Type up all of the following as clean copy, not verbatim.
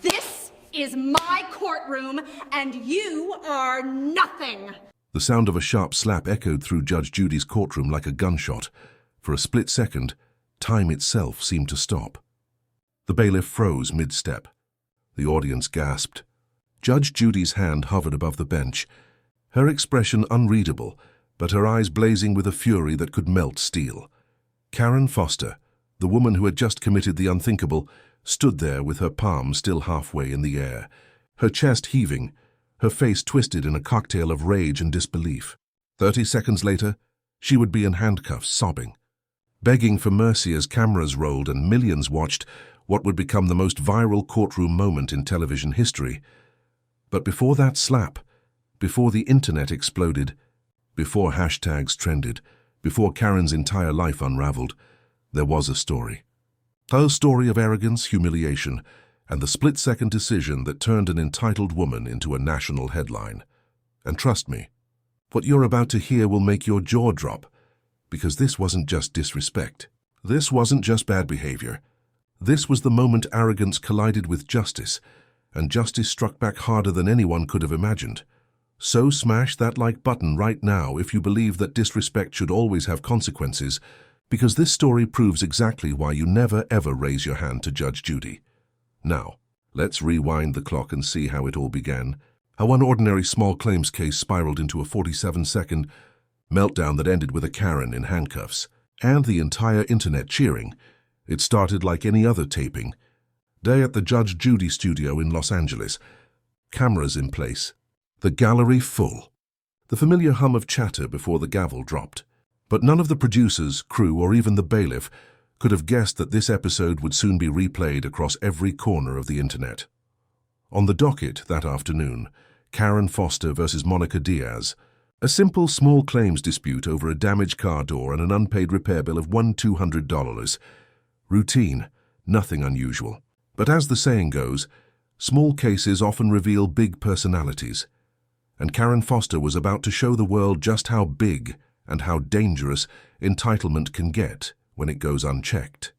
This is my courtroom, and you are nothing. The sound of a sharp slap echoed through Judge Judy's courtroom like a gunshot. For a split second, time itself seemed to stop. The bailiff froze mid-step. The audience gasped. Judge Judy's hand hovered above the bench, her expression unreadable, but her eyes blazing with a fury that could melt steel. Karen Foster, the woman who had just committed the unthinkable, stood there with her palm still halfway in the air, her chest heaving, her face twisted in a cocktail of rage and disbelief. 30 seconds later, she would be in handcuffs, sobbing, begging for mercy as cameras rolled and millions watched what would become the most viral courtroom moment in television history. But before that slap, before the internet exploded, before hashtags trended, before Karen's entire life unraveled, there was a story. A story of arrogance, humiliation, and the split-second decision that turned an entitled woman into a national headline. And trust me, what you're about to hear will make your jaw drop, because this wasn't just disrespect. This wasn't just bad behavior. This was the moment arrogance collided with justice, and justice struck back harder than anyone could have imagined. So smash that like button right now if you believe that disrespect should always have consequences, because this story proves exactly why you never ever raise your hand to Judge Judy. Now, let's rewind the clock and see how it all began. How one ordinary small claims case spiraled into a 47-second meltdown that ended with a Karen in handcuffs, and the entire internet cheering. It started like any other taping. Day at the Judge Judy studio in Los Angeles. Cameras in place. The gallery full. The familiar hum of chatter before the gavel dropped. But none of the producers, crew, or even the bailiff could have guessed that this episode would soon be replayed across every corner of the internet. On the docket that afternoon, Karen Foster versus Monica Diaz. A simple small claims dispute over a damaged car door and an unpaid repair bill of $200. Routine, nothing unusual. But as the saying goes, small cases often reveal big personalities. And Karen Foster was about to show the world just how big and how dangerous entitlement can get when it goes unchecked.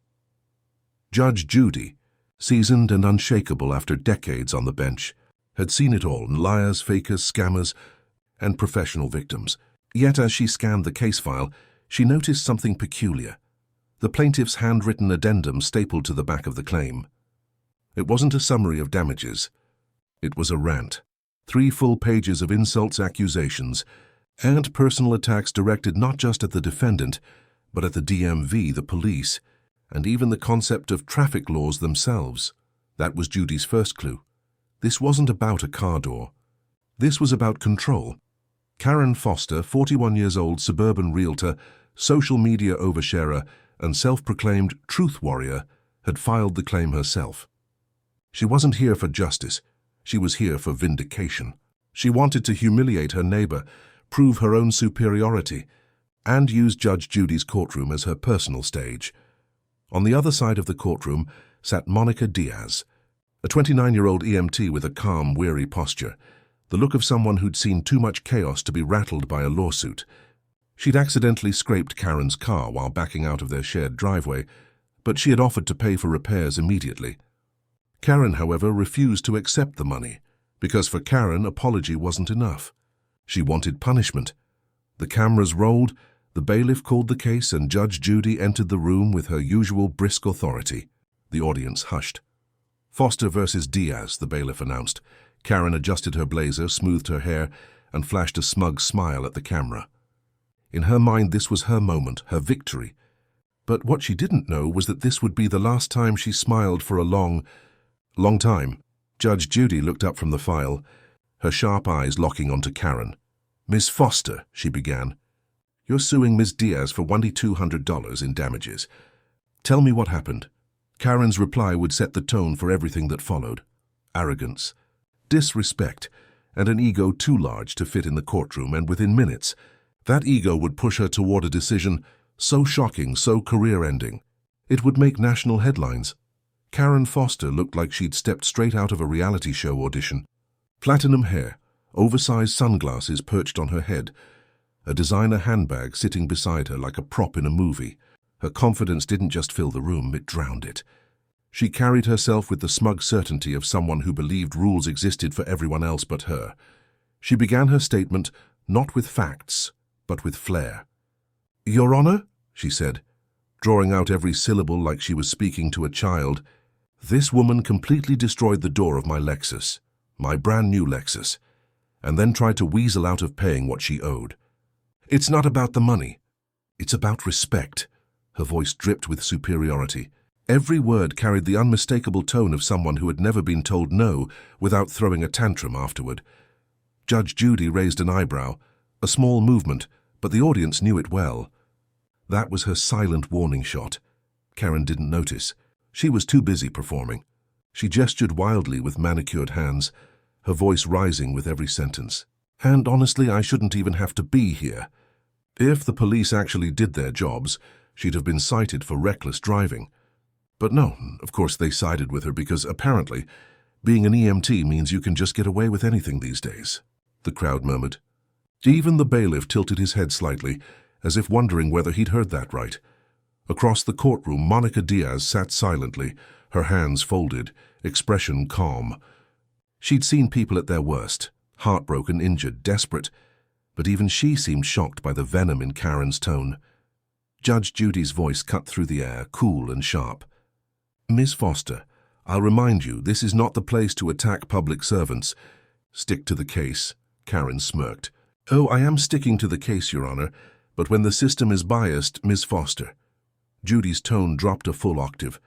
Judge Judy, seasoned and unshakable after decades on the bench, had seen it all: liars, fakers, scammers, and professional victims. Yet as she scanned the case file, she noticed something peculiar. The plaintiff's handwritten addendum stapled to the back of the claim. It wasn't a summary of damages. It was a rant. 3 full pages of insults, accusations, and personal attacks directed not just at the defendant, but at the DMV, the police, and even the concept of traffic laws themselves. That was Judy's first clue. This wasn't about a car door. This was about control. Karen Foster, 41 years old, suburban realtor, social media oversharer, and self-proclaimed truth warrior, had filed the claim herself. She wasn't here for justice. She was here for vindication. She wanted to humiliate her neighbor, prove her own superiority, and use Judge Judy's courtroom as her personal stage. On the other side of the courtroom sat Monica Diaz, a 29-year-old EMT with a calm, weary posture, the look of someone who'd seen too much chaos to be rattled by a lawsuit. She'd accidentally scraped Karen's car while backing out of their shared driveway, but she had offered to pay for repairs immediately. Karen, however, refused to accept the money, because for Karen, apology wasn't enough. She wanted punishment. The cameras rolled, the bailiff called the case, and Judge Judy entered the room with her usual brisk authority. The audience hushed. Foster versus Diaz, the bailiff announced. Karen adjusted her blazer, smoothed her hair, and flashed a smug smile at the camera. In her mind, this was her moment, her victory. But what she didn't know was that this would be the last time she smiled for a long time. Judge Judy looked up from the file, her sharp eyes locking onto Karen. "Miss Foster," she began, "you're suing Ms. Diaz for $200 in damages. Tell me what happened." Karen's reply would set the tone for everything that followed. Arrogance, disrespect, and an ego too large to fit in the courtroom, and within minutes, that ego would push her toward a decision so shocking, so career-ending. It would make national headlines. Karen Foster looked like she'd stepped straight out of a reality show audition. Platinum hair, oversized sunglasses perched on her head, a designer handbag sitting beside her like a prop in a movie. Her confidence didn't just fill the room, it drowned it. She carried herself with the smug certainty of someone who believed rules existed for everyone else but her. She began her statement not with facts, but with flair. "Your Honor," she said, drawing out every syllable like she was speaking to a child, "this woman completely destroyed the door of my Lexus, my brand new Lexus, and then tried to weasel out of paying what she owed. It's not about the money. It's about respect." Her voice dripped with superiority. Every word carried the unmistakable tone of someone who had never been told no without throwing a tantrum afterward. Judge Judy raised an eyebrow, a small movement, but the audience knew it well. That was her silent warning shot. Karen didn't notice. She was too busy performing. She gestured wildly with manicured hands, her voice rising with every sentence. "And honestly, I shouldn't even have to be here. If the police actually did their jobs, she'd have been cited for reckless driving. But no, of course they sided with her because apparently being an EMT means you can just get away with anything these days," the crowd murmured. Even the bailiff tilted his head slightly, as if wondering whether he'd heard that right. Across the courtroom, Monica Diaz sat silently, her hands folded, expression calm. She'd seen people at their worst, heartbroken, injured, desperate, but even she seemed shocked by the venom in Karen's tone. Judge Judy's voice cut through the air, cool and sharp. "Miss Foster, I'll remind you, this is not the place to attack public servants. Stick to the case," Karen smirked. "Oh, I am sticking to the case, Your Honor, but when the system is biased, Miss Foster." Judy's tone dropped a full octave.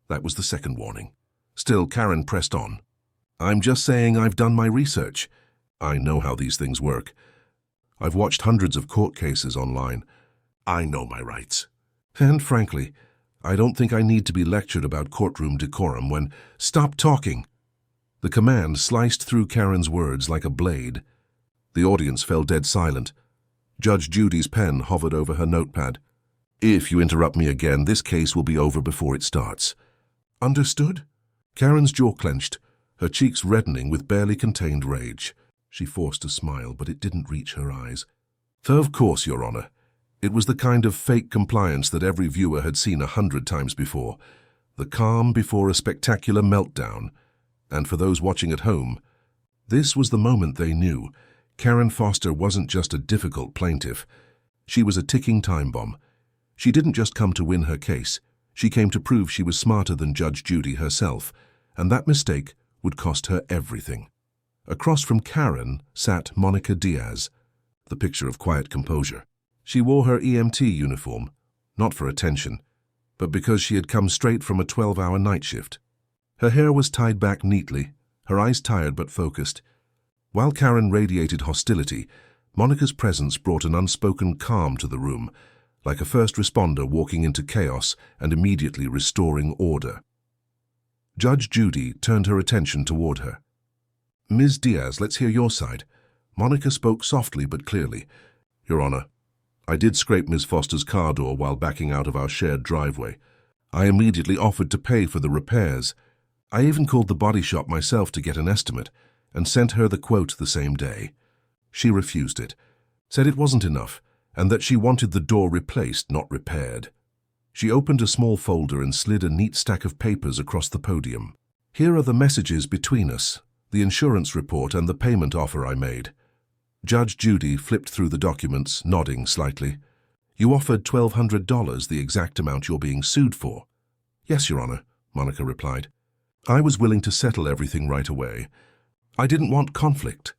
That was the second warning. Still, Karen pressed on. "I'm just saying I've done my research. I know how these things work. I've watched hundreds of court cases online. I know my rights. And frankly, I don't think I need to be lectured about courtroom decorum when—" "Stop talking!" The command sliced through Karen's words like a blade. The audience fell dead silent. Judge Judy's pen hovered over her notepad. "If you interrupt me again, this case will be over before it starts." "Understood?" Karen's jaw clenched, her cheeks reddening with barely contained rage. She forced a smile, but it didn't reach her eyes. "Of course, Your Honor." It was the kind of fake compliance that every viewer had seen 100 times before. The calm before a spectacular meltdown. And for those watching at home, this was the moment they knew. Karen Foster wasn't just a difficult plaintiff. She was a ticking time bomb. She didn't just come to win her case. She came to prove she was smarter than Judge Judy herself, and that mistake would cost her everything. Across from Karen sat Monica Diaz, the picture of quiet composure. She wore her EMT uniform, not for attention, but because she had come straight from a 12-hour night shift. Her hair was tied back neatly, her eyes tired but focused. While Karen radiated hostility, Monica's presence brought an unspoken calm to the room, like a first responder walking into chaos and immediately restoring order. Judge Judy turned her attention toward her. "Ms. Diaz, let's hear your side." Monica spoke softly but clearly. "Your Honor, I did scrape Ms. Foster's car door while backing out of our shared driveway. I immediately offered to pay for the repairs. I even called the body shop myself to get an estimate and sent her the quote the same day. She refused it, said it wasn't enough, and that she wanted the door replaced, not repaired. She opened a small folder and slid a neat stack of papers across the podium. "Here are the messages between us, the insurance report and the payment offer I made." Judge Judy flipped through the documents, nodding slightly. "You offered $1,200, the exact amount you're being sued for." "Yes, Your Honor," Monica replied. "I was willing to settle everything right away. I didn't want conflict."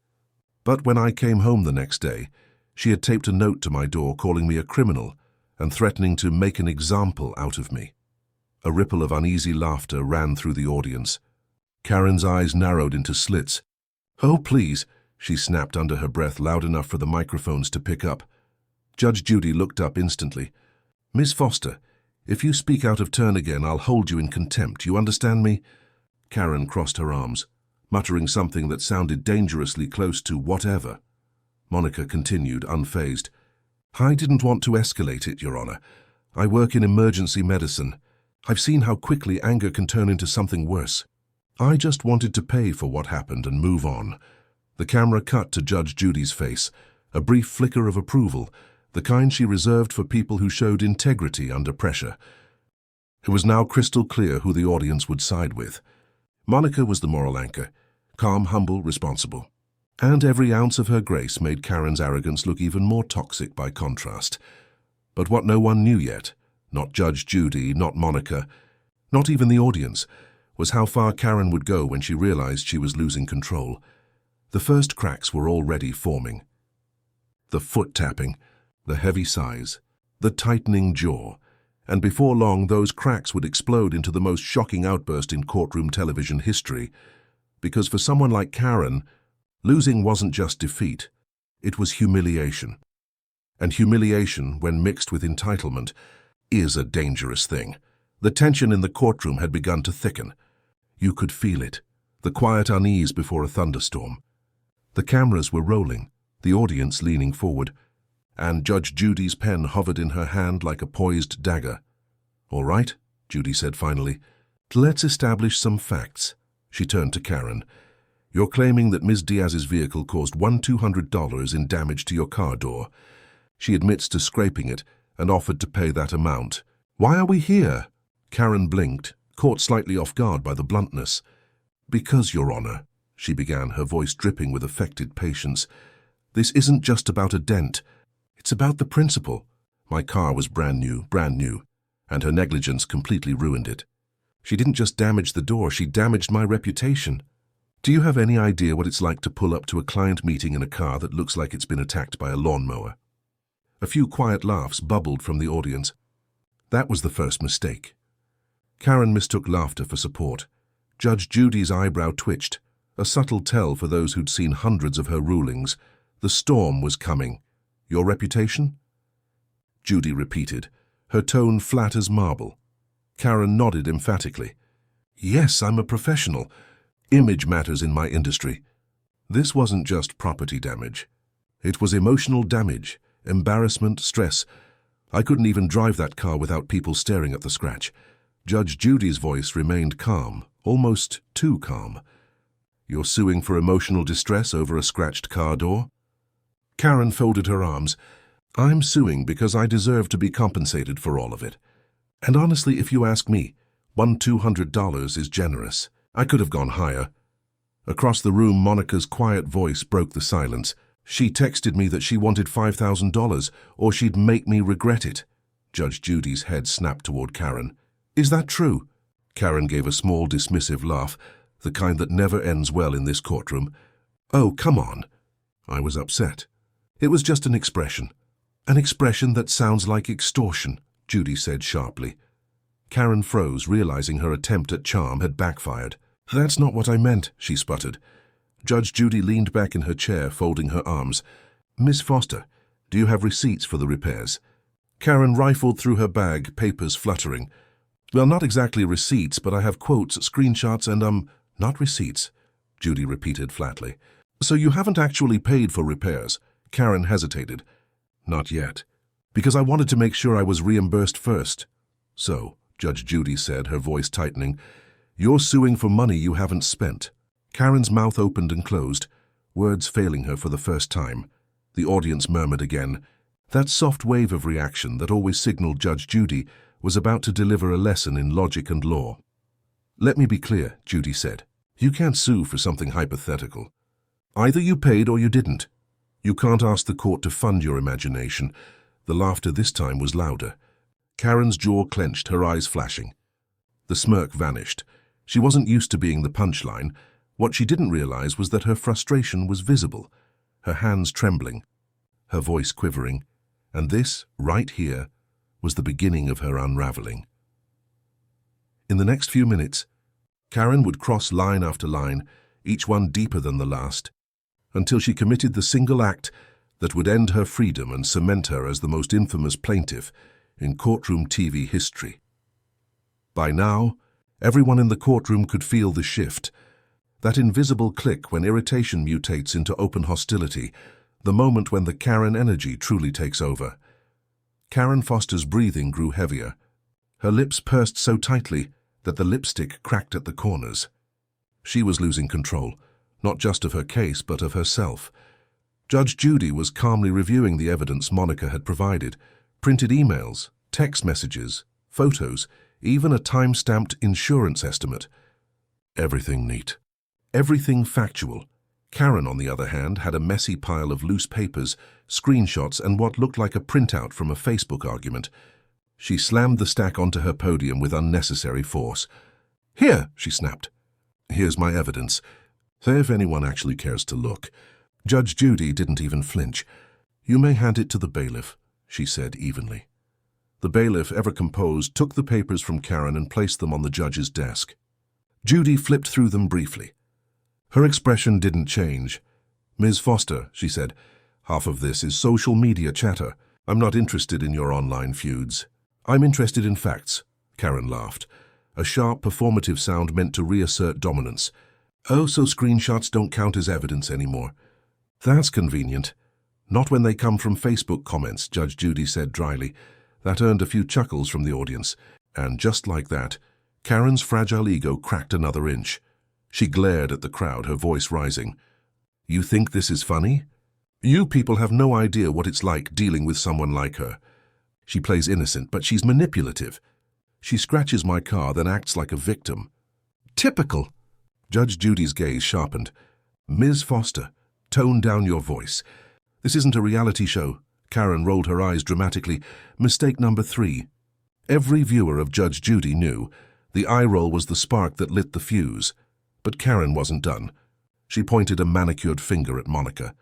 But when I came home the next day, she had taped a note to my door calling me a criminal and threatening to make an example out of me. A ripple of uneasy laughter ran through the audience. Karen's eyes narrowed into slits. "Oh, please," she snapped under her breath loud enough for the microphones to pick up. Judge Judy looked up instantly. "Miss Foster, if you speak out of turn again, I'll hold you in contempt. You understand me?" Karen crossed her arms, muttering something that sounded dangerously close to whatever. Monica continued, unfazed. "I didn't want to escalate it, Your Honor. I work in emergency medicine. I've seen how quickly anger can turn into something worse. I just wanted to pay for what happened and move on." The camera cut to Judge Judy's face, a brief flicker of approval, the kind she reserved for people who showed integrity under pressure. It was now crystal clear who the audience would side with. Monica was the moral anchor, calm, humble, responsible. And every ounce of her grace made Karen's arrogance look even more toxic by contrast. But what no one knew yet, not Judge Judy, not Monica, not even the audience, was how far Karen would go when she realized she was losing control. The first cracks were already forming. The foot tapping, the heavy sighs, the tightening jaw, and before long those cracks would explode into the most shocking outburst in courtroom television history. Because for someone like Karen, losing wasn't just defeat, it was humiliation. And humiliation, when mixed with entitlement, is a dangerous thing. The tension in the courtroom had begun to thicken. You could feel it, the quiet unease before a thunderstorm. The cameras were rolling, the audience leaning forward, and Judge Judy's pen hovered in her hand like a poised dagger. "All right," Judy said finally, "let's establish some facts." She turned to Karen. "You're claiming that Ms. Diaz's vehicle caused $1,200 in damage to your car door. She admits to scraping it and offered to pay that amount. Why are we here?" Karen blinked, caught slightly off guard by the bluntness. "Because, Your Honor," she began, her voice dripping with affected patience, "this isn't just about a dent. It's about the principle. My car was brand new, and her negligence completely ruined it. She didn't just damage the door, she damaged my reputation. Do you have any idea what it's like to pull up to a client meeting in a car that looks like it's been attacked by a lawnmower?" A few quiet laughs bubbled from the audience. That was the first mistake. Karen mistook laughter for support. Judge Judy's eyebrow twitched, a subtle tell for those who'd seen hundreds of her rulings. The storm was coming. "Your reputation?" Judy repeated, her tone flat as marble. Karen nodded emphatically. "Yes, I'm a professional. Image matters in my industry." This wasn't just property damage. It was emotional damage, embarrassment, stress. I couldn't even drive that car without people staring at the scratch. Judge Judy's voice remained calm, almost too calm. "You're suing for emotional distress over a scratched car door?" Karen folded her arms. "I'm suing because I deserve to be compensated for all of it. And honestly, if you ask me, $1,200 is generous. I could have gone higher." Across the room, Monica's quiet voice broke the silence. "She texted me that she wanted $5,000, or she'd make me regret it." Judge Judy's head snapped toward Karen. "Is that true?" Karen gave a small, dismissive laugh, the kind that never ends well in this courtroom. "Oh, come on." I was upset. "It was just an expression. An expression that sounds like extortion," Judy said sharply. Karen froze, realizing her attempt at charm had backfired. "That's not what I meant," she sputtered. Judge Judy leaned back in her chair, folding her arms. "Miss Foster, do you have receipts for the repairs?" Karen rifled through her bag, papers fluttering. "Well, not exactly receipts, but I have quotes, screenshots, and not receipts," Judy repeated flatly. "So you haven't actually paid for repairs?" Karen hesitated. "Not yet, because I wanted to make sure I was reimbursed first." "So," Judge Judy said, her voice tightening, "you're suing for money you haven't spent." Karen's mouth opened and closed, words failing her for the first time. The audience murmured again. That soft wave of reaction that always signaled Judge Judy was about to deliver a lesson in logic and law. "Let me be clear," Judy said. "You can't sue for something hypothetical. Either you paid or you didn't. You can't ask the court to fund your imagination." The laughter this time was louder. Karen's jaw clenched, her eyes flashing. The smirk vanished. She wasn't used to being the punchline. What she didn't realize was that her frustration was visible, her hands trembling, her voice quivering, and this, right here, was the beginning of her unraveling. In the next few minutes, Karen would cross line after line, each one deeper than the last, until she committed the single act that would end her freedom and cement her as the most infamous plaintiff in courtroom TV history. By now, everyone in the courtroom could feel the shift, that invisible click when irritation mutates into open hostility, the moment when the Karen energy truly takes over. Karen Foster's breathing grew heavier. Her lips pursed so tightly that the lipstick cracked at the corners. She was losing control, not just of her case, but of herself. Judge Judy was calmly reviewing the evidence Monica had provided, printed emails, text messages, photos, even a time-stamped insurance estimate. Everything neat. Everything factual. Karen, on the other hand, had a messy pile of loose papers, screenshots, and what looked like a printout from a Facebook argument. She slammed the stack onto her podium with unnecessary force. "Here," she snapped. "Here's my evidence. Say if anyone actually cares to look." Judge Judy didn't even flinch. "You may hand it to the bailiff," she said evenly. The bailiff, ever composed, took the papers from Karen and placed them on the judge's desk. Judy flipped through them briefly. Her expression didn't change. "Ms. Foster," she said, "half of this is social media chatter. I'm not interested in your online feuds. I'm interested in facts." Karen laughed. A sharp, performative sound meant to reassert dominance. "Oh, so screenshots don't count as evidence anymore. That's convenient. Not when they come from Facebook comments," Judge Judy said dryly. That earned a few chuckles from the audience. And just like that, Karen's fragile ego cracked another inch. She glared at the crowd, her voice rising. "You think this is funny? You people have no idea what it's like dealing with someone like her. She plays innocent, but she's manipulative. She scratches my car, then acts like a victim. Typical." Judge Judy's gaze sharpened. "Ms. Foster, tone down your voice. This isn't a reality show." Karen rolled her eyes dramatically. Mistake number 3. Every viewer of Judge Judy knew the eye roll was the spark that lit the fuse. But Karen wasn't done. She pointed a manicured finger at Monica.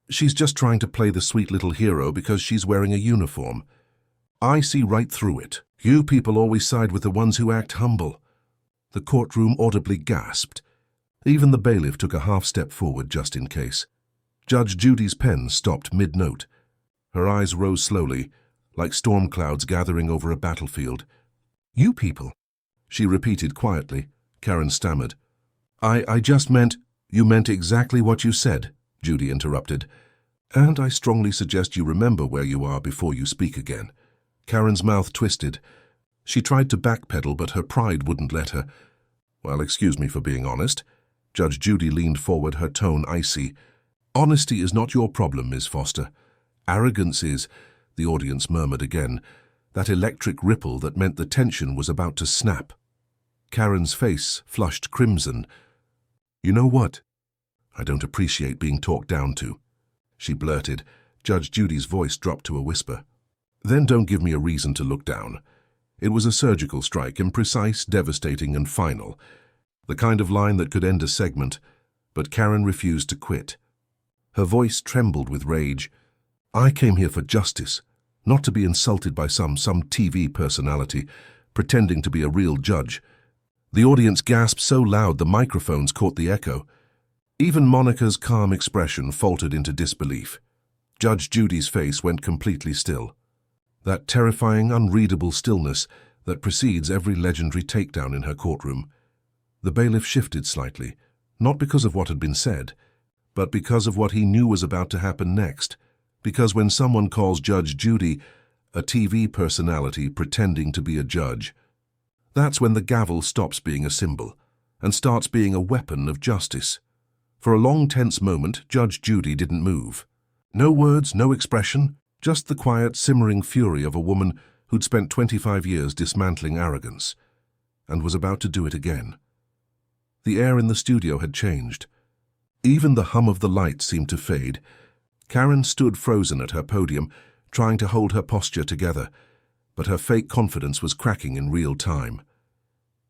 "She's just trying to play the sweet little hero because she's wearing a uniform. I see right through it. You people always side with the ones who act humble." The courtroom audibly gasped. Even the bailiff took a half step forward just in case. Judge Judy's pen stopped mid-note. Her eyes rose slowly, like storm clouds gathering over a battlefield. "You people," she repeated quietly. Karen stammered. I just meant—" "You meant exactly what you said," Judy interrupted. "And I strongly suggest you remember where you are before you speak again." Karen's mouth twisted. She tried to backpedal, but her pride wouldn't let her. "Well, excuse me for being honest." Judge Judy leaned forward, her tone icy. "Honesty is not your problem, Ms. Foster. Arrogance is," the audience murmured again, that electric ripple that meant the tension was about to snap. Karen's face flushed crimson. "You know what? I don't appreciate being talked down to," she blurted. Judge Judy's voice dropped to a whisper. "Then don't give me a reason to look down. It was a surgical strike, imprecise, devastating, and final. The kind of line that could end a segment, but Karen refused to quit. Her voice trembled with rage. I came here for justice, not to be insulted by some TV personality, pretending to be a real judge." The audience gasped so loud the microphones caught the echo. Even Monica's calm expression faltered into disbelief. Judge Judy's face went completely still. That terrifying, unreadable stillness that precedes every legendary takedown in her courtroom. The bailiff shifted slightly, not because of what had been said, but because of what he knew was about to happen next. Because when someone calls Judge Judy a TV personality pretending to be a judge, that's when the gavel stops being a symbol and starts being a weapon of justice. For a long, tense moment, Judge Judy didn't move. No words, no expression, just the quiet, simmering fury of a woman who'd spent 25 years dismantling arrogance, and was about to do it again. The air in the studio had changed. Even the hum of the lights seemed to fade. Karen stood frozen at her podium, trying to hold her posture together, but her fake confidence was cracking in real time.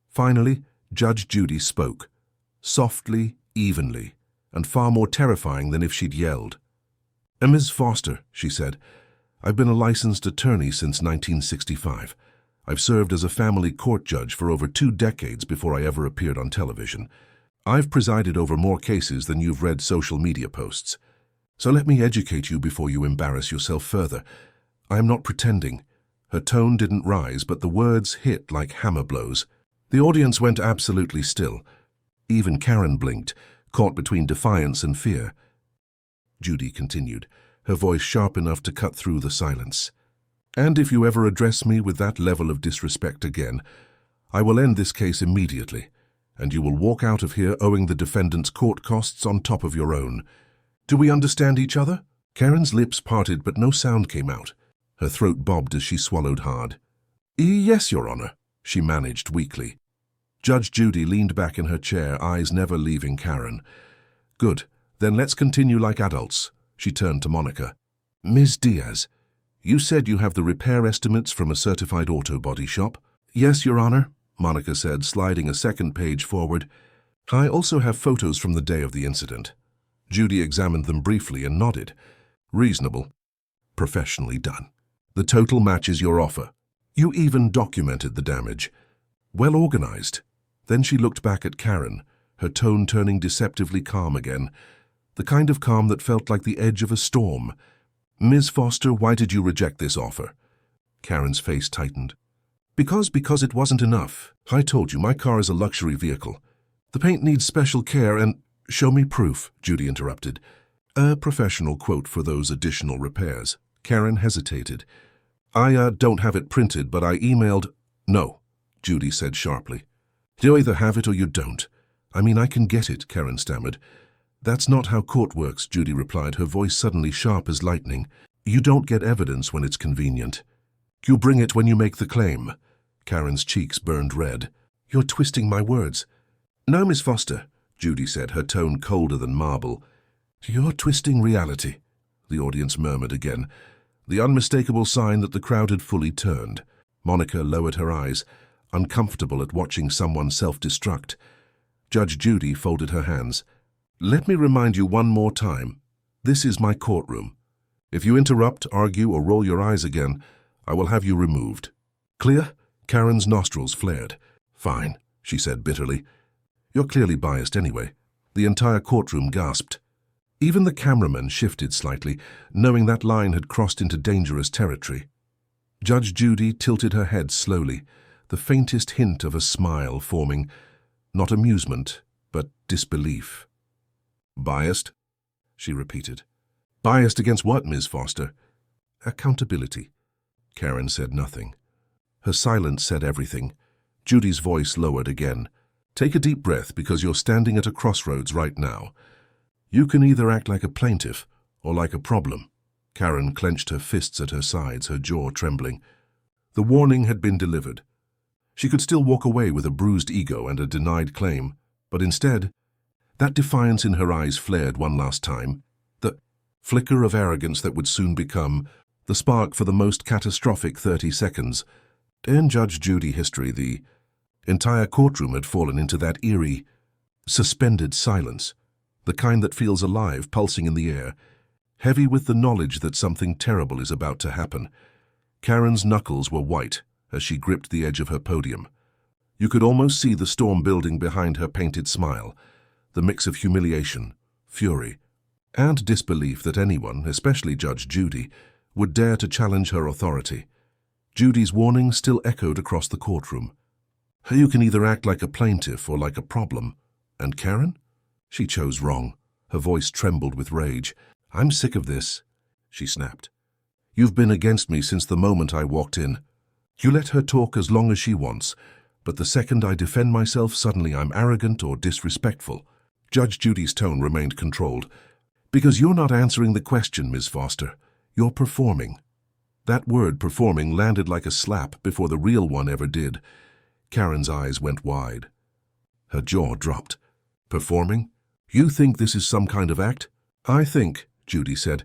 Finally, Judge Judy spoke, softly, evenly, and far more terrifying than if she'd yelled. "Ms. Foster," she said, "I've been a licensed attorney since 1965. I've served as a family court judge for over 2 decades before I ever appeared on television. I've presided over more cases than you've read social media posts. So let me educate you before you embarrass yourself further. I am not pretending." Her tone didn't rise, but the words hit like hammer blows. The audience went absolutely still. Even Karen blinked, caught between defiance and fear. Judy continued, her voice sharp enough to cut through the silence. "And if you ever address me with that level of disrespect again, I will end this case immediately, and you will walk out of here owing the defendant's court costs on top of your own. Do we understand each other?" Karen's lips parted, but no sound came out. Her throat bobbed as she swallowed hard. "Yes, Your Honor." she managed weakly. Judge Judy leaned back in her chair, eyes never leaving Karen. Good, then let's continue like adults. She turned to Monica. Ms. Diaz, you said you have the repair estimates from a certified auto body shop? Yes, Your Honor, Monica said, sliding a second page forward. I also have photos from the day of the incident. Judy examined them briefly and nodded. Reasonable. Professionally done. The total matches your offer. You even documented the damage. Well organized. Then she looked back at Karen, her tone turning deceptively calm again. The kind of calm that felt like the edge of a storm. Ms. Foster, why did you reject this offer? Karen's face tightened. Because it wasn't enough. I told you, my car is a luxury vehicle. The paint needs special care and— Show me proof, Judy interrupted. A professional quote for those additional repairs. Karen hesitated. I don't have it printed, but I emailed— No, Judy said sharply. You either have it or you don't. I mean, I can get it, Karen stammered. That's not how court works, Judy replied, her voice suddenly sharp as lightning. You don't get evidence when it's convenient. You bring it when you make the claim. Karen's cheeks burned red. You're twisting my words. No, Miss Foster, Judy said, her tone colder than marble. You're twisting reality, the audience murmured again, the unmistakable sign that the crowd had fully turned. Monica lowered her eyes, uncomfortable at watching someone self-destruct. Judge Judy folded her hands. Let me remind you one more time. This is my courtroom. If you interrupt, argue, or roll your eyes again, I will have you removed. Clear? Karen's nostrils flared. Fine, she said bitterly. You're clearly biased anyway. The entire courtroom gasped. Even the cameraman shifted slightly, knowing that line had crossed into dangerous territory. Judge Judy tilted her head slowly, the faintest hint of a smile forming, not amusement, but disbelief. Biased? She repeated. Biased against what, Ms. Foster? Accountability. Karen said nothing. Her silence said everything. Judy's voice lowered again. Take a deep breath, because you're standing at a crossroads right now. You can either act like a plaintiff or like a problem. Karen clenched her fists at her sides, her jaw trembling. The warning had been delivered. She could still walk away with a bruised ego and a denied claim, but instead, that defiance in her eyes flared one last time, the flicker of arrogance that would soon become the spark for the most catastrophic 30 seconds. In Judge Judy history, the entire courtroom had fallen into that eerie, suspended silence, the kind that feels alive, pulsing in the air, heavy with the knowledge that something terrible is about to happen. Karen's knuckles were white as she gripped the edge of her podium. You could almost see the storm building behind her painted smile, the mix of humiliation, fury, and disbelief that anyone, especially Judge Judy, would dare to challenge her authority. Judy's warning still echoed across the courtroom. You can either act like a plaintiff or like a problem. And Karen? She chose wrong. Her voice trembled with rage. I'm sick of this, she snapped. You've been against me since the moment I walked in. You let her talk as long as she wants, but the second I defend myself, suddenly I'm arrogant or disrespectful. Judge Judy's tone remained controlled. Because you're not answering the question, Ms. Foster. You're performing. That word, performing, landed like a slap before the real one ever did. Karen's eyes went wide. Her jaw dropped. Performing? You think this is some kind of act? I think, Judy said,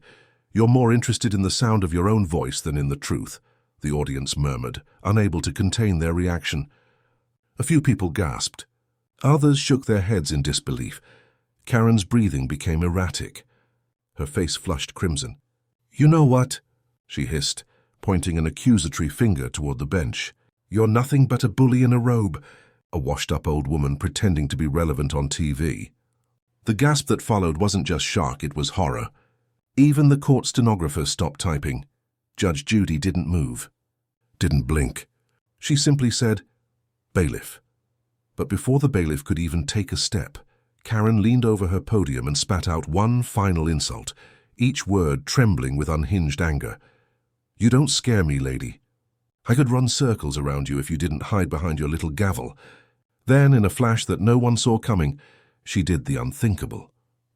you're more interested in the sound of your own voice than in the truth, the audience murmured, unable to contain their reaction. A few people gasped. Others shook their heads in disbelief. Karen's breathing became erratic. Her face flushed crimson. You know what? She hissed, pointing an accusatory finger toward the bench. You're nothing but a bully in a robe, a washed-up old woman pretending to be relevant on TV. The gasp that followed wasn't just shock, it was horror. Even the court stenographer stopped typing. Judge Judy didn't move, didn't blink. She simply said, "Bailiff." But before the bailiff could even take a step, Karen leaned over her podium and spat out one final insult, each word trembling with unhinged anger. You don't scare me, lady. I could run circles around you if you didn't hide behind your little gavel. Then, in a flash that no one saw coming, she did the unthinkable.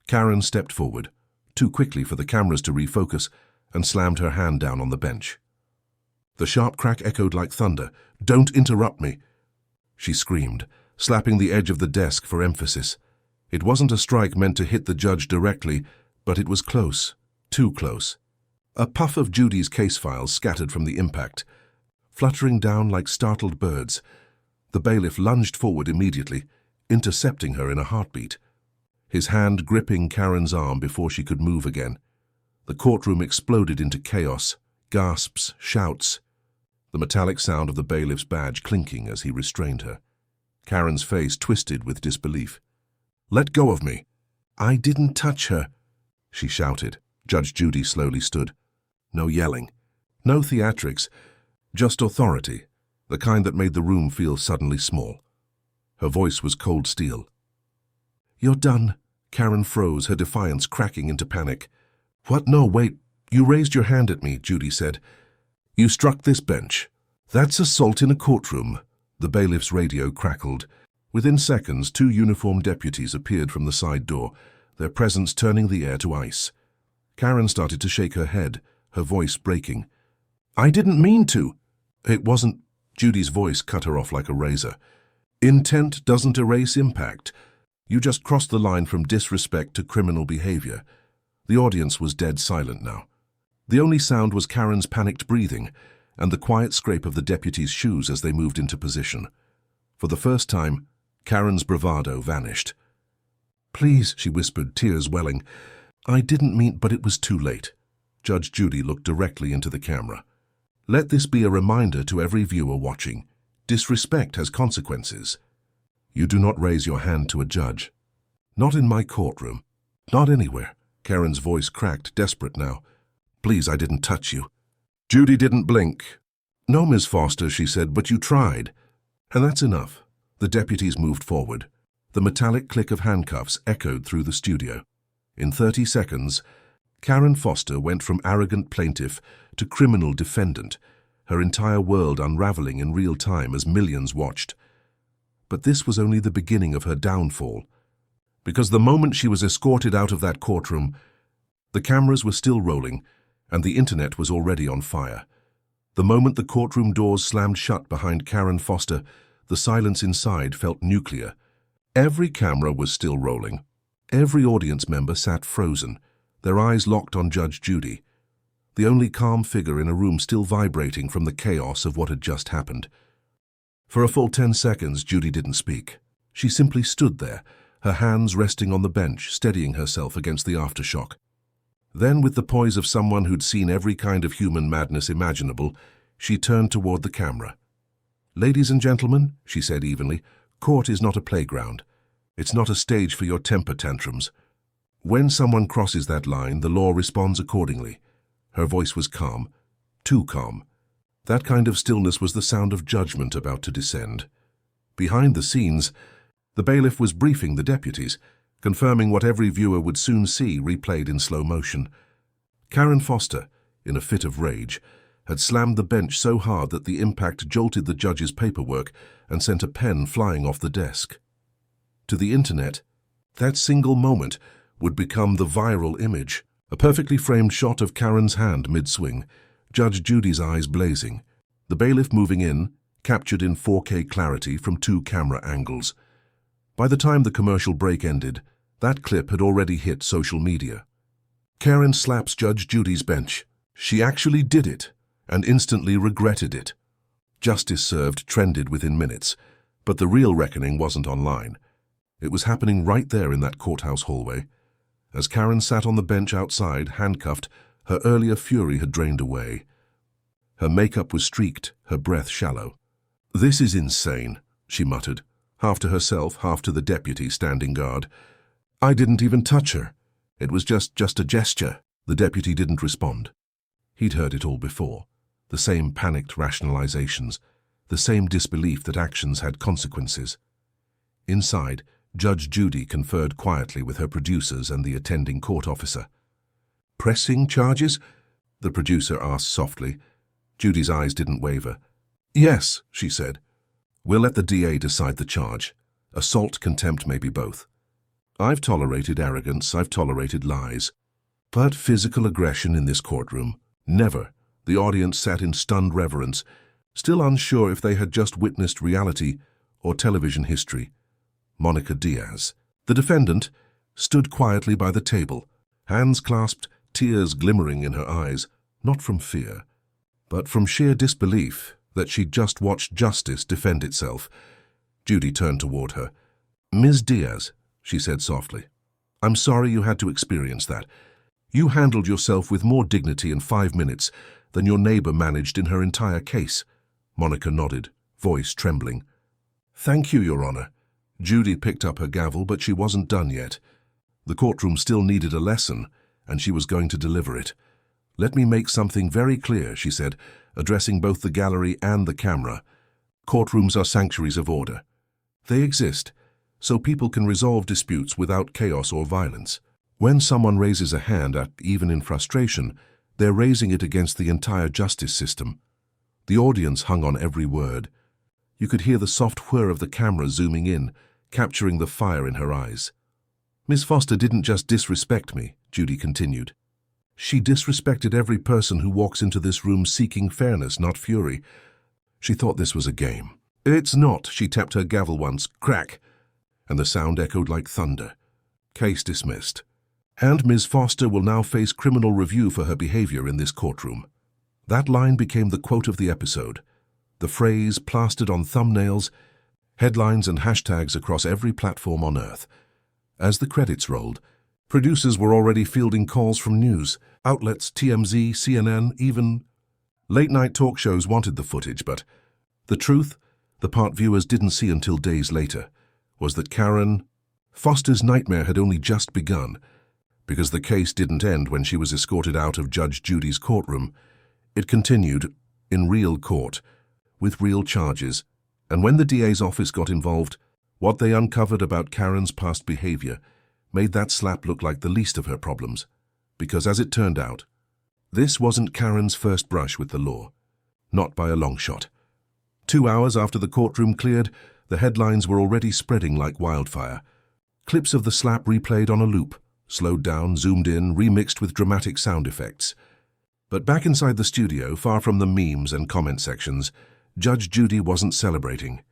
Karen stepped forward, too quickly for the cameras to refocus, and slammed her hand down on the bench. The sharp crack echoed like thunder. Don't interrupt me. she screamed, slapping the edge of the desk for emphasis. It wasn't a strike meant to hit the judge directly, but it was close, too close. A puff of Judy's case files scattered from the impact, fluttering down like startled birds. The bailiff lunged forward immediately, intercepting her in a heartbeat, his hand gripping Karen's arm before she could move again. The courtroom exploded into chaos, gasps, shouts, the metallic sound of the bailiff's badge clinking as he restrained her. Karen's face twisted with disbelief. "Let go of me." "I didn't touch her," she shouted. Judge Judy slowly stood. No yelling, no theatrics, just authority, the kind that made the room feel suddenly small. Her voice was cold steel. "You're done." Karen froze, her defiance cracking into panic. "What? No, wait. You raised your hand at me," Judy said. "You struck this bench. That's assault in a courtroom." The bailiff's radio crackled. Within seconds, 2 uniformed deputies appeared from the side door, their presence turning the air to ice. Karen started to shake her head, her voice breaking. "I didn't mean to." "It wasn't—" Judy's voice cut her off like a razor. "Intent doesn't erase impact. You just crossed the line from disrespect to criminal behavior." The audience was dead silent now. The only sound was Karen's panicked breathing and the quiet scrape of the deputies' shoes as they moved into position. For the first time, Karen's bravado vanished. "Please," she whispered, tears welling. "I didn't mean—" But it was too late. Judge Judy looked directly into the camera. "Let this be a reminder to every viewer watching. Disrespect has consequences. You do not raise your hand to a judge. Not in my courtroom. Not anywhere." Karen's voice cracked, desperate now. "Please, I didn't touch you." Judy didn't blink. "No, Ms. Foster," she said, "but you tried." "And that's enough." The deputies moved forward. The metallic click of handcuffs echoed through the studio. In 30 seconds, Karen Foster went from arrogant plaintiff to criminal defendant, her entire world unraveling in real time as millions watched. But this was only the beginning of her downfall, because the moment she was escorted out of that courtroom, the cameras were still rolling and the internet was already on fire. The moment the courtroom doors slammed shut behind Karen Foster, the silence inside felt nuclear. Every camera was still rolling. Every audience member sat frozen, their eyes locked on Judge Judy, the only calm figure in a room still vibrating from the chaos of what had just happened. For a full 10 seconds, Judy didn't speak. She simply stood there, her hands resting on the bench, steadying herself against the aftershock. Then, with the poise of someone who'd seen every kind of human madness imaginable, she turned toward the camera. "Ladies and gentlemen," she said evenly, "court is not a playground. It's not a stage for your temper tantrums. When someone crosses that line, the law responds accordingly." Her voice was calm, too calm. That kind of stillness was the sound of judgment about to descend. Behind the scenes, the bailiff was briefing the deputies, confirming what every viewer would soon see replayed in slow motion. Karen Foster, in a fit of rage, had slammed the bench so hard that the impact jolted the judge's paperwork and sent a pen flying off the desk. To the internet, that single moment would become the viral image, a perfectly framed shot of Karen's hand mid-swing, Judge Judy's eyes blazing, the bailiff moving in, captured in 4K clarity from 2 camera angles. By the time the commercial break ended, that clip had already hit social media. Karen slaps Judge Judy's bench. She actually did it, and instantly regretted it. Justice served trended within minutes, but the real reckoning wasn't online. It was happening right there in that courthouse hallway. As Karen sat on the bench outside, handcuffed, her earlier fury had drained away. Her makeup was streaked, her breath shallow. "This is insane," she muttered, half to herself, half to the deputy standing guard. "I didn't even touch her. It was just a gesture." The deputy didn't respond. He'd heard it all before. The same panicked rationalizations, the same disbelief that actions had consequences. Inside, Judge Judy conferred quietly with her producers and the attending court officer. "Pressing charges?" the producer asked softly. Judy's eyes didn't waver. "Yes," she said. "We'll let the DA decide the charge. Assault, contempt, maybe both. I've tolerated arrogance, I've tolerated lies. But physical aggression in this courtroom? Never." The audience sat in stunned reverence, still unsure if they had just witnessed reality or television history, Monica Diaz. The defendant stood quietly by the table, hands clasped, tears glimmering in her eyes, not from fear, but from sheer disbelief that she'd just watched justice defend itself. Judy turned toward her. "Ms. Diaz," she said softly, "I'm sorry you had to experience that. You handled yourself with more dignity in 5 minutes than your neighbor managed in her entire case." Monica nodded, voice trembling. "Thank you, Your Honor." Judy picked up her gavel, but she wasn't done yet. The courtroom still needed a lesson, and she was going to deliver it. "Let me make something very clear," she said, addressing both the gallery and the camera. "Courtrooms are sanctuaries of order. They exist so people can resolve disputes without chaos or violence. When someone raises a hand, even in frustration, they're raising it against the entire justice system." The audience hung on every word. You could hear the soft whir of the camera zooming in, capturing the fire in her eyes. "Miss Foster didn't just disrespect me," Judy continued. "She disrespected every person who walks into this room seeking fairness, not fury. She thought this was a game." "It's not," she tapped her gavel once, crack, and the sound echoed like thunder. "Case dismissed. And Ms. Foster will now face criminal review for her behavior in this courtroom." That line became the quote of the episode, the phrase plastered on thumbnails, headlines and hashtags across every platform on Earth. As the credits rolled, producers were already fielding calls from news outlets, TMZ, CNN, even late-night talk shows wanted the footage, but the truth, the part viewers didn't see until days later, was that Karen Foster's nightmare had only just begun, because the case didn't end when she was escorted out of Judge Judy's courtroom. It continued in real court, with real charges, and when the DA's office got involved, what they uncovered about Karen's past behavior made that slap look like the least of her problems, because as it turned out, this wasn't Karen's first brush with the law, not by a long shot. 2 hours after the courtroom cleared, the headlines were already spreading like wildfire. Clips of the slap replayed on a loop, slowed down, zoomed in, remixed with dramatic sound effects. But back inside the studio, far from the memes and comment sections, Judge Judy wasn't celebrating.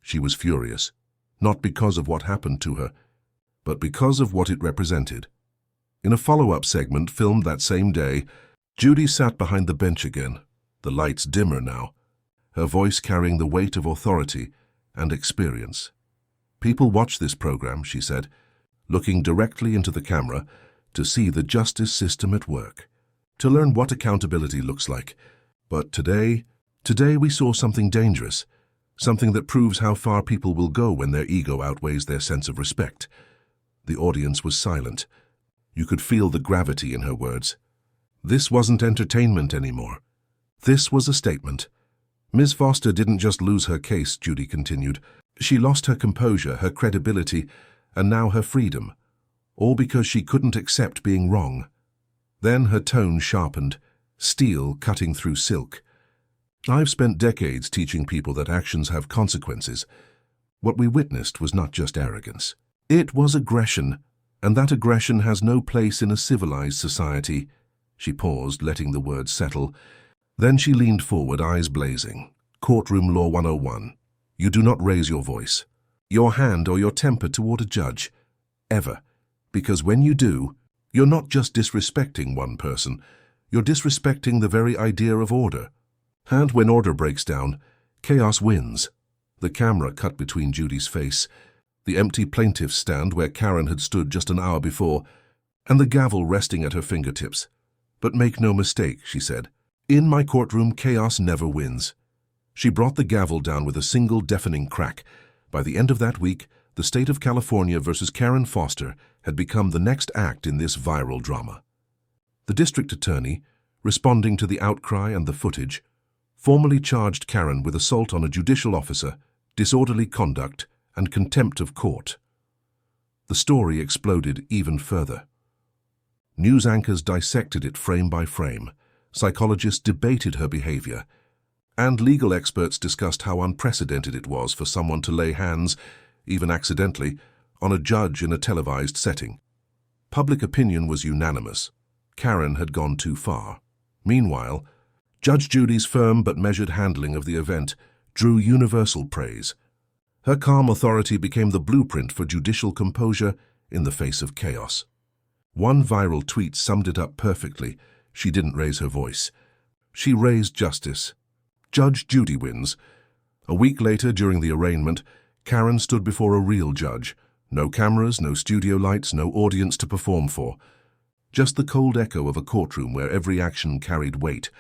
She was furious, not because of what happened to her, but because of what it represented. In a follow-up segment filmed that same day, Judy sat behind the bench again, the lights dimmer now, her voice carrying the weight of authority and experience. "People watch this program," she said, looking directly into the camera to see the justice system at work, to learn what accountability looks like. But today we saw something dangerous, something that proves how far people will go when their ego outweighs their sense of respect. The audience was silent. You could feel the gravity in her words. This wasn't entertainment anymore. This was a statement. Ms. Foster didn't just lose her case, Judy continued. She lost her composure, her credibility, and now her freedom, all because she couldn't accept being wrong. Then her tone sharpened, steel cutting through silk. "I've spent decades teaching people that actions have consequences. What we witnessed was not just arrogance. It was aggression, and that aggression has no place in a civilized society." She paused, letting the words settle. Then she leaned forward, eyes blazing. "Courtroom Law 101. You do not raise your voice, your hand or your temper toward a judge, ever. Because when you do, you're not just disrespecting one person, you're disrespecting the very idea of order. And when order breaks down, chaos wins." The camera cut between Judy's face, the empty plaintiff's stand where Karen had stood just an hour before, and the gavel resting at her fingertips. "But make no mistake," she said. "In my courtroom, chaos never wins." She brought the gavel down with a single deafening crack. By the end of that week, the state of California versus Karen Foster had become the next act in this viral drama. The district attorney, responding to the outcry and the footage, formally charged Karen with assault on a judicial officer, disorderly conduct, and contempt of court. The story exploded even further. News anchors dissected it frame by frame, psychologists debated her behavior, and legal experts discussed how unprecedented it was for someone to lay hands, even accidentally, on a judge in a televised setting. Public opinion was unanimous. Karen had gone too far. Meanwhile, Judge Judy's firm but measured handling of the event drew universal praise. Her calm authority became the blueprint for judicial composure in the face of chaos. One viral tweet summed it up perfectly. She didn't raise her voice. She raised justice. Judge Judy wins. A week later, during the arraignment, Karen stood before a real judge. No cameras, no studio lights, no audience to perform for. Just the cold echo of a courtroom where every action carried weight.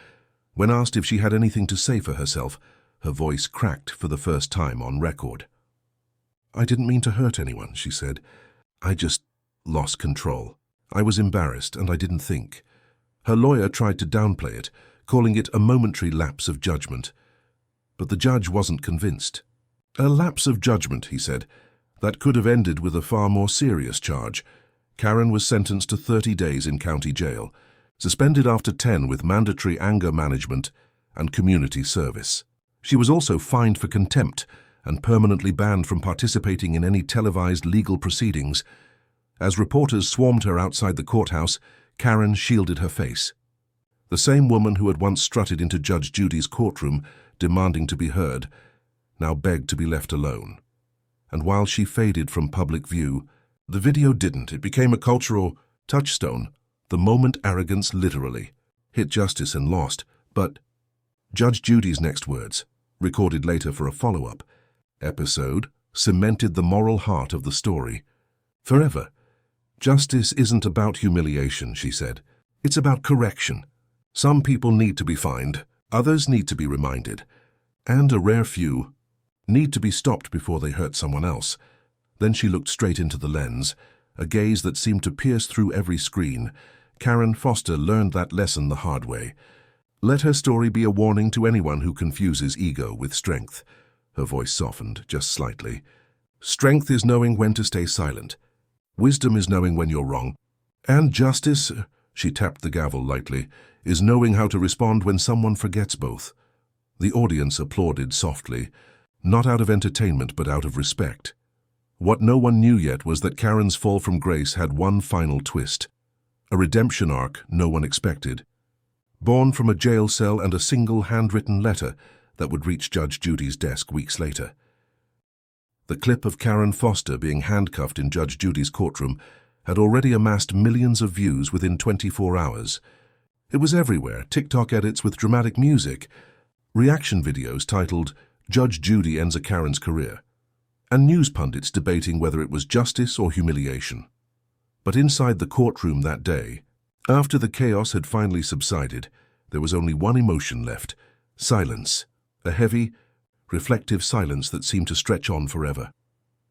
When asked if she had anything to say for herself, her voice cracked for the first time on record. "I didn't mean to hurt anyone," she said. "I just lost control. I was embarrassed and I didn't think." Her lawyer tried to downplay it, calling it a momentary lapse of judgment. But the judge wasn't convinced. "A lapse of judgment," he said, "that could have ended with a far more serious charge." Karen was sentenced to 30 days in county jail, suspended after 10 with mandatory anger management and community service. She was also fined for contempt and permanently banned from participating in any televised legal proceedings. As reporters swarmed her outside the courthouse, Karen shielded her face. The same woman who had once strutted into Judge Judy's courtroom, demanding to be heard, now begged to be left alone. And while she faded from public view, the video didn't. It became a cultural touchstone. The moment arrogance literally hit justice and lost. But Judge Judy's next words, recorded later for a follow-up episode, cemented the moral heart of the story. Forever. "Justice isn't about humiliation," she said. "It's about correction. Some people need to be fined, others need to be reminded, and a rare few need to be stopped before they hurt someone else." Then she looked straight into the lens, a gaze that seemed to pierce through every screen. Karen Foster learned that lesson the hard way. Let her story be a warning to anyone who confuses ego with strength. Her voice softened, just slightly. "Strength is knowing when to stay silent. Wisdom is knowing when you're wrong. And justice," she tapped the gavel lightly, "is knowing how to respond when someone forgets both." The audience applauded softly, not out of entertainment but out of respect. What no one knew yet was that Karen's fall from grace had one final twist. A redemption arc no one expected. Born from a jail cell and a single handwritten letter that would reach Judge Judy's desk weeks later. The clip of Karen Foster being handcuffed in Judge Judy's courtroom had already amassed millions of views within 24 hours. It was everywhere, TikTok edits with dramatic music, reaction videos titled, "Judge Judy Ends a Karen's Career," and news pundits debating whether it was justice or humiliation. But inside the courtroom that day, after the chaos had finally subsided, there was only one emotion left: silence. A heavy, reflective silence that seemed to stretch on forever.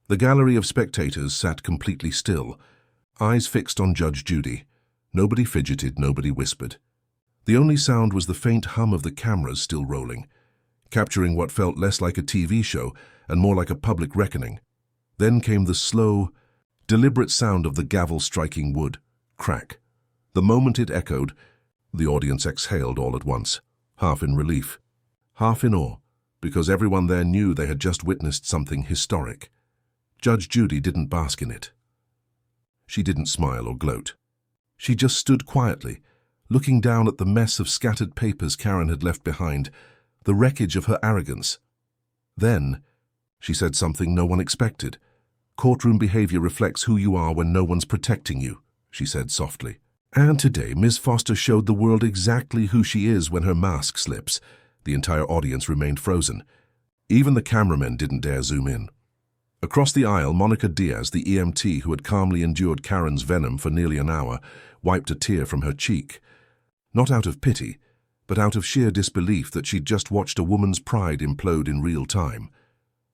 The gallery of spectators sat completely still, eyes fixed on Judge Judy. Nobody fidgeted, nobody whispered. The only sound was the faint hum of the cameras still rolling, capturing what felt less like a TV show and more like a public reckoning. Then came the slow, deliberate sound of the gavel striking wood. Crack. The moment it echoed, the audience exhaled all at once, half in relief, half in awe, because everyone there knew they had just witnessed something historic. Judge Judy didn't bask in it. She didn't smile or gloat. She just stood quietly, looking down at the mess of scattered papers Karen had left behind, the wreckage of her arrogance. Then, she said something no one expected. "Courtroom behavior reflects who you are when no one's protecting you," she said softly. And today, Ms. Foster showed the world exactly who she is when her mask slips. The entire audience remained frozen. Even the cameramen didn't dare zoom in. Across the aisle, Monica Diaz, the EMT who had calmly endured Karen's venom for nearly an hour, wiped a tear from her cheek. Not out of pity, but out of sheer disbelief that she'd just watched a woman's pride implode in real time.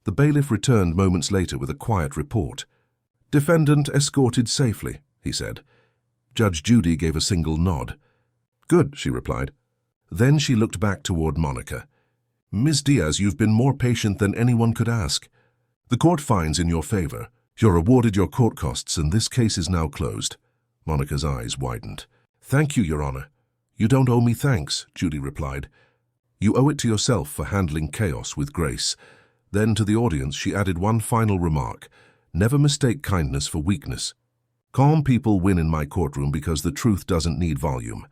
The bailiff returned moments later with a quiet report. "Defendant escorted safely," he said. Judge Judy gave a single nod. "Good," she replied. Then she looked back toward Monica. "Ms. Diaz, you've been more patient than anyone could ask. The court finds in your favor. You're awarded your court costs, and this case is now closed." Monica's eyes widened. "Thank you, Your Honor." "You don't owe me thanks," Judy replied. "You owe it to yourself for handling chaos with grace." Then to the audience she added one final remark: "Never mistake kindness for weakness. Calm people win in my courtroom because the truth doesn't need volume.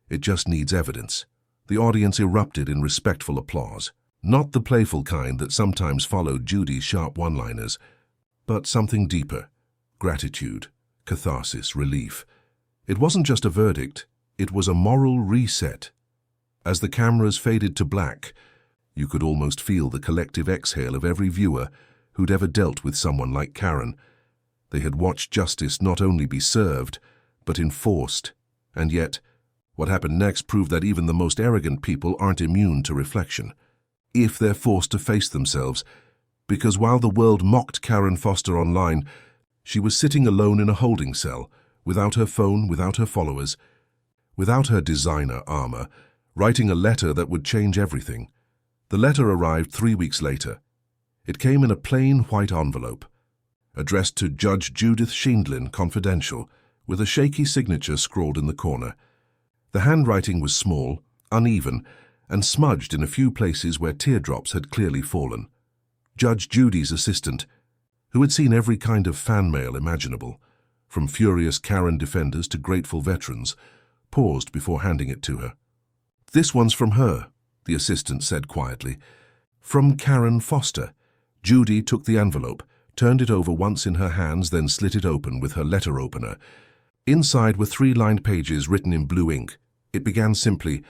It just needs evidence." The audience erupted in respectful applause. Not the playful kind that sometimes followed Judy's sharp one-liners, but something deeper: gratitude, catharsis, relief. It wasn't just a verdict, it was a moral reset. As the cameras faded to black, you could almost feel the collective exhale of every viewer who'd ever dealt with someone like Karen. They had watched justice not only be served, but enforced. And yet, what happened next proved that even the most arrogant people aren't immune to reflection, if they're forced to face themselves. Because while the world mocked Karen Foster online, she was sitting alone in a holding cell, without her phone, without her followers, without her designer armor, writing a letter that would change everything. The letter arrived 3 weeks later. It came in a plain white envelope, addressed to Judge Judith Sheindlin, confidential, with a shaky signature scrawled in the corner. The handwriting was small, uneven, and smudged in a few places where teardrops had clearly fallen. Judge Judy's assistant, who had seen every kind of fan mail imaginable, from furious Karen defenders to grateful veterans, paused before handing it to her. "This one's from her," the assistant said quietly. "From Karen Foster." Judy took the envelope, turned it over once in her hands, then slit it open with her letter opener. Inside were 3 lined pages written in blue ink. It began simply,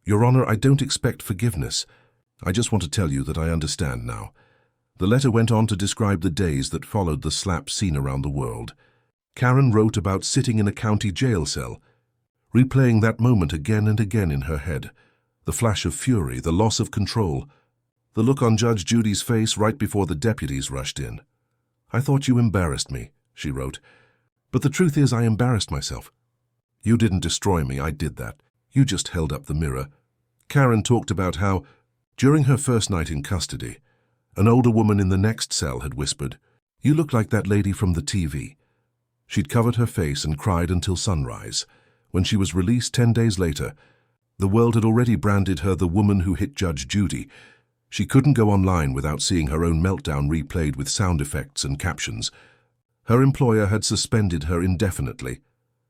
"Your Honor, I don't expect forgiveness. I just want to tell you that I understand now." The letter went on to describe the days that followed the slap seen around the world. Karen wrote about sitting in a county jail cell, replaying that moment again and again in her head. The flash of fury, the loss of control, the look on Judge Judy's face right before the deputies rushed in. "I thought you embarrassed me," she wrote. "But the truth is I embarrassed myself. You didn't destroy me, I did that. You just held up the mirror." Karen talked about how, during her first night in custody, an older woman in the next cell had whispered, "You look like that lady from the TV." She'd covered her face and cried until sunrise. When she was released 10 days later, the world had already branded her the woman who hit Judge Judy. She couldn't go online without seeing her own meltdown replayed with sound effects and captions. Her employer had suspended her indefinitely.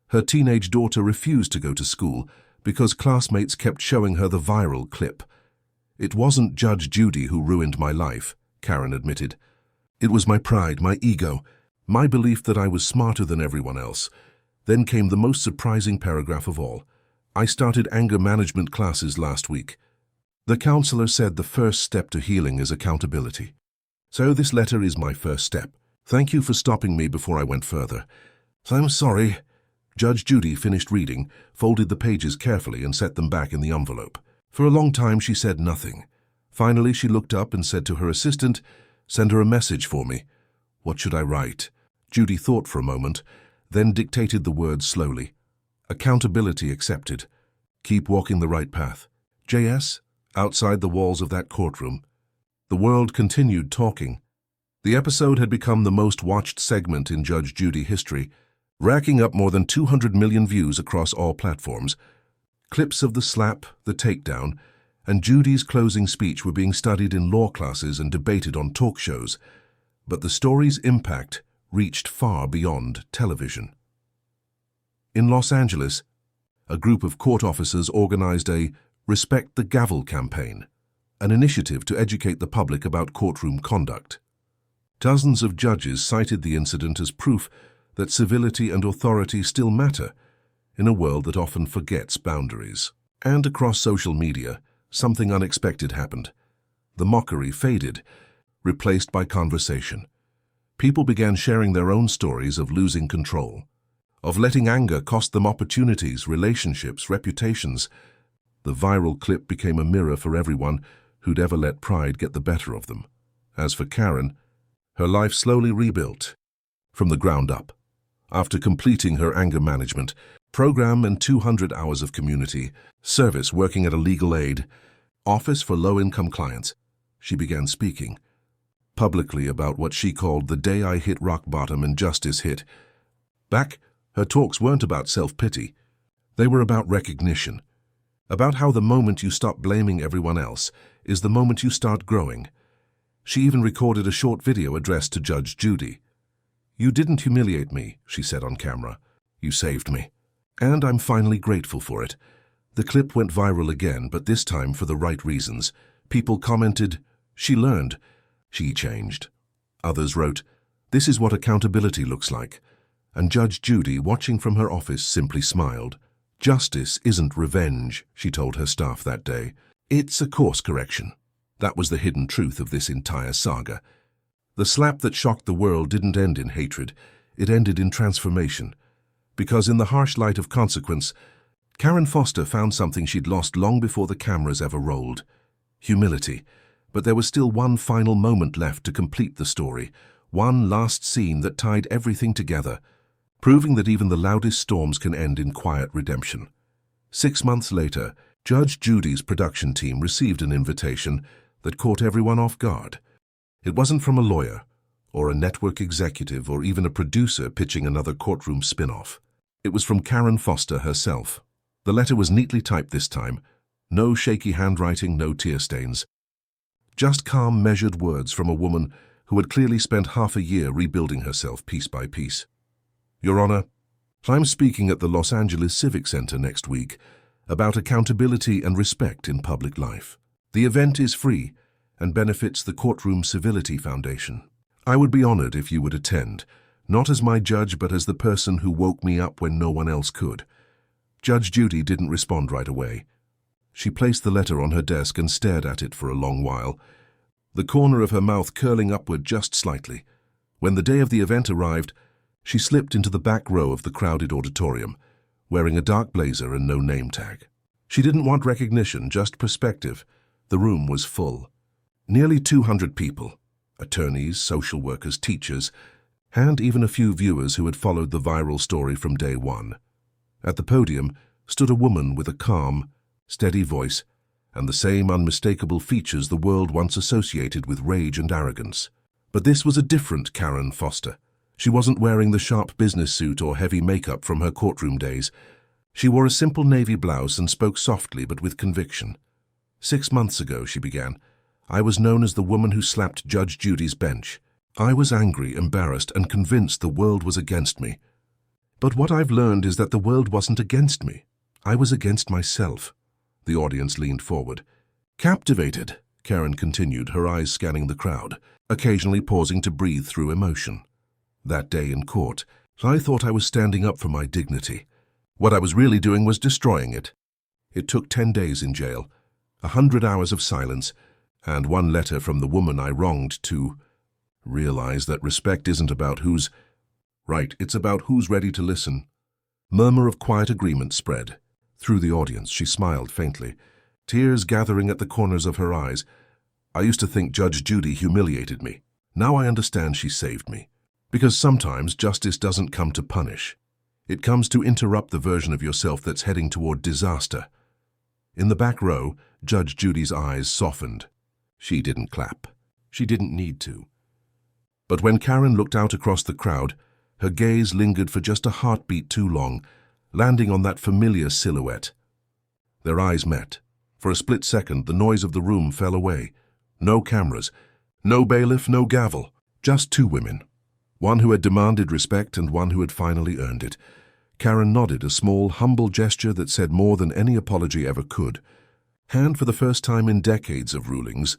Her teenage daughter refused to go to school because classmates kept showing her the viral clip. "It wasn't Judge Judy who ruined my life," Karen admitted. "It was my pride, my ego, my belief that I was smarter than everyone else." Then came the most surprising paragraph of all. "I started anger management classes last week. The counselor said the first step to healing is accountability. So this letter is my first step. Thank you for stopping me before I went further. I'm sorry." Judge Judy finished reading, folded the pages carefully and set them back in the envelope. For a long time she said nothing. Finally she looked up and said to her assistant, "Send her a message for me." "What should I write?" Judy thought for a moment, then dictated the words slowly. "Accountability accepted. Keep walking the right path. JS, outside the walls of that courtroom." The world continued talking. The episode had become the most watched segment in Judge Judy history, racking up more than 200 million views across all platforms. Clips of the slap, the takedown, and Judy's closing speech were being studied in law classes and debated on talk shows. But the story's impact reached far beyond television. In Los Angeles, a group of court officers organized a Respect the Gavel campaign, an initiative to educate the public about courtroom conduct. Dozens of judges cited the incident as proof that civility and authority still matter in a world that often forgets boundaries. And across social media, something unexpected happened. The mockery faded, replaced by conversation. People began sharing their own stories of losing control, of letting anger cost them opportunities, relationships, reputations. The viral clip became a mirror for everyone who'd ever let pride get the better of them. As for Karen, her life slowly rebuilt from the ground up. After completing her anger management program and 200 hours of community service working at a legal aid office for low-income clients, she began speaking publicly about what she called the day I hit rock bottom and justice hit back. Her talks weren't about self-pity. They were about recognition, about how the moment you stop blaming everyone else is the moment you start growing. She even recorded a short video addressed to Judge Judy. "You didn't humiliate me," she said on camera. "You saved me. And I'm finally grateful for it." The clip went viral again, but this time for the right reasons. People commented, "She learned. She changed." Others wrote, "This is what accountability looks like." And Judge Judy, watching from her office, simply smiled. "Justice isn't revenge," she told her staff that day. "It's a course correction." That was the hidden truth of this entire saga. The slap that shocked the world didn't end in hatred. It ended in transformation. Because in the harsh light of consequence, Karen Foster found something she'd lost long before the cameras ever rolled. Humility. But there was still one final moment left to complete the story. One last scene that tied everything together, proving that even the loudest storms can end in quiet redemption. 6 months later, Judge Judy's production team received an invitation that caught everyone off guard. It wasn't from a lawyer, or a network executive, or even a producer pitching another courtroom spin-off. It was from Karen Foster herself. The letter was neatly typed this time. No shaky handwriting, no tear stains. Just calm, measured words from a woman who had clearly spent half a year rebuilding herself piece by piece. "Your Honor, I'm speaking at the Los Angeles Civic Center next week about accountability and respect in public life. The event is free and benefits the Courtroom Civility Foundation. I would be honored if you would attend, not as my judge but as the person who woke me up when no one else could." Judge Judy didn't respond right away. She placed the letter on her desk and stared at it for a long while, the corner of her mouth curling upward just slightly. When the day of the event arrived, she slipped into the back row of the crowded auditorium, wearing a dark blazer and no name tag. She didn't want recognition, just perspective. The room was full. Nearly 200 people, attorneys, social workers, teachers, and even a few viewers who had followed the viral story from day one. At the podium stood a woman with a calm, steady voice and the same unmistakable features the world once associated with rage and arrogance. But this was a different Karen Foster. She wasn't wearing the sharp business suit or heavy makeup from her courtroom days. She wore a simple navy blouse and spoke softly but with conviction. 6 months ago, she began, I was known as the woman who slapped Judge Judy's bench. I was angry, embarrassed, and convinced the world was against me. But what I've learned is that the world wasn't against me. I was against myself. The audience leaned forward. Captivated, Karen continued, her eyes scanning the crowd, occasionally pausing to breathe through emotion. That day in court, I thought I was standing up for my dignity. What I was really doing was destroying it. It took 10 days in jail, 100 hours of silence, and one letter from the woman I wronged to realize that respect isn't about who's right, it's about who's ready to listen. Murmur of quiet agreement spread. Through the audience, she smiled faintly, tears gathering at the corners of her eyes. I used to think Judge Judy humiliated me. Now I understand she saved me. Because sometimes justice doesn't come to punish. It comes to interrupt the version of yourself that's heading toward disaster. In the back row, Judge Judy's eyes softened. She didn't clap. She didn't need to. But when Karen looked out across the crowd, her gaze lingered for just a heartbeat too long, landing on that familiar silhouette. Their eyes met. For a split second, the noise of the room fell away. No cameras, no bailiff, no gavel, just two women. One who had demanded respect and one who had finally earned it. Karen nodded, a small, humble gesture that said more than any apology ever could. And for the first time in decades of rulings,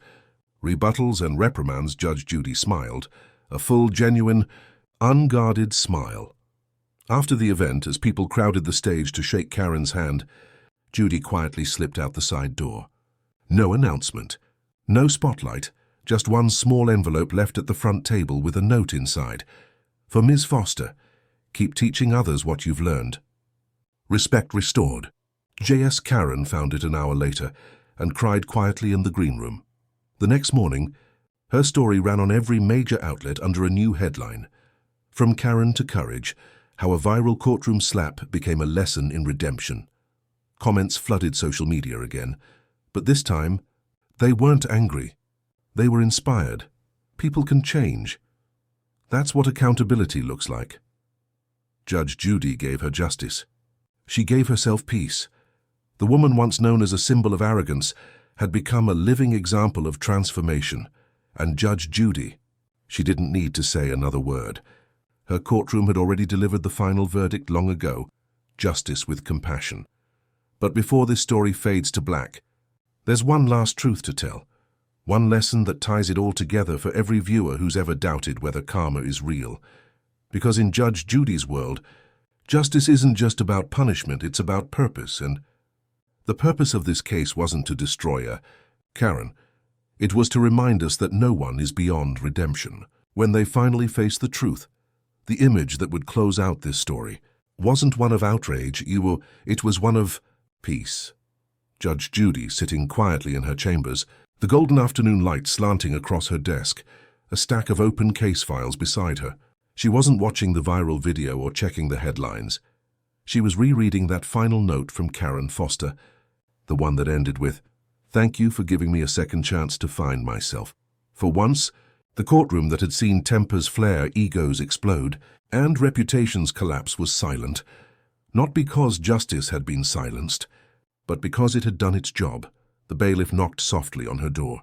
rebuttals and reprimands, Judge Judy smiled, a full, genuine, unguarded smile. After the event, as people crowded the stage to shake Karen's hand, Judy quietly slipped out the side door. No announcement, no spotlight, just one small envelope left at the front table with a note inside. For Ms. Foster, keep teaching others what you've learned. Respect restored. J.S. Karen found it an hour later and cried quietly in the green room. The next morning, her story ran on every major outlet under a new headline. From Karen to Courage, how a viral courtroom slap became a lesson in redemption. Comments flooded social media again, but this time, they weren't angry. They were inspired. People can change. That's what accountability looks like. Judge Judy gave her justice. She gave herself peace. The woman once known as a symbol of arrogance had become a living example of transformation. And Judge Judy, she didn't need to say another word. Her courtroom had already delivered the final verdict long ago, justice with compassion. But before this story fades to black, there's one last truth to tell. One lesson that ties it all together for every viewer who's ever doubted whether karma is real. Because in Judge Judy's world, justice isn't just about punishment, it's about purpose, and the purpose of this case wasn't to destroy her, Karen. It was to remind us that no one is beyond redemption. When they finally faced the truth, the image that would close out this story wasn't one of outrage, it was one of peace. Judge Judy, sitting quietly in her chambers, the golden afternoon light slanting across her desk, a stack of open case files beside her. She wasn't watching the viral video or checking the headlines. She was rereading that final note from Karen Foster, the one that ended with, "Thank you for giving me a second chance to find myself." For once, the courtroom that had seen tempers flare, egos explode, and reputations collapse was silent, not because justice had been silenced, but because it had done its job. The bailiff knocked softly on her door.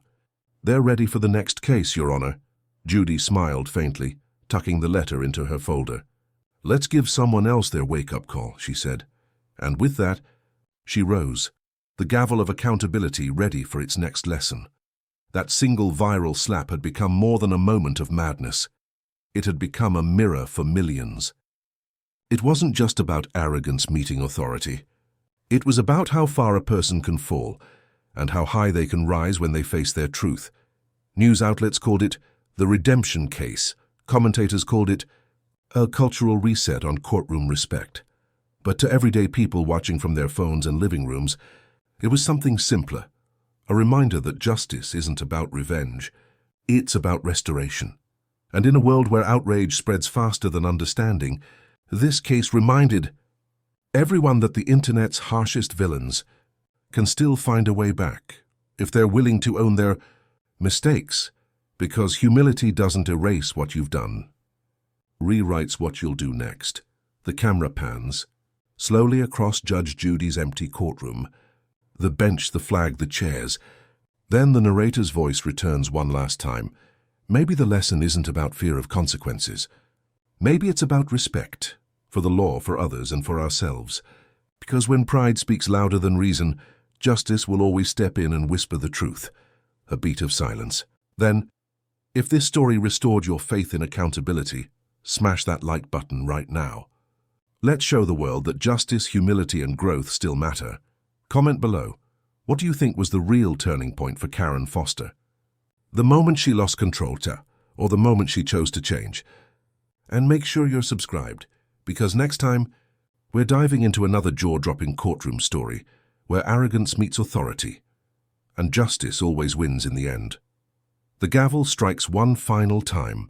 "They're ready for the next case, Your Honor." Judy smiled faintly, tucking the letter into her folder. "Let's give someone else their wake-up call," she said. And with that, she rose, the gavel of accountability ready for its next lesson. That single viral slap had become more than a moment of madness. It had become a mirror for millions. It wasn't just about arrogance meeting authority. It was about how far a person can fall and how high they can rise when they face their truth. News outlets called it the redemption case. Commentators called it a cultural reset on courtroom respect. But to everyday people watching from their phones and living rooms, it was something simpler, a reminder that justice isn't about revenge, it's about restoration. And in a world where outrage spreads faster than understanding, this case reminded everyone that the internet's harshest villains can still find a way back if they're willing to own their mistakes, because humility doesn't erase what you've done. Rewrites what you'll do next. The camera pans slowly across Judge Judy's empty courtroom, the bench, the flag, the chairs. Then the narrator's voice returns one last time. Maybe the lesson isn't about fear of consequences. Maybe it's about respect for the law, for others, and for ourselves. Because when pride speaks louder than reason, justice will always step in and whisper the truth. A beat of silence. Then, if this story restored your faith in accountability, smash that like button right now. Let's show the world that justice, humility, and growth still matter. Comment below. What do you think was the real turning point for Karen Foster? The moment she lost control, or the moment she chose to change? And make sure you're subscribed, because next time, we're diving into another jaw-dropping courtroom story where arrogance meets authority, and justice always wins in the end. The gavel strikes one final time,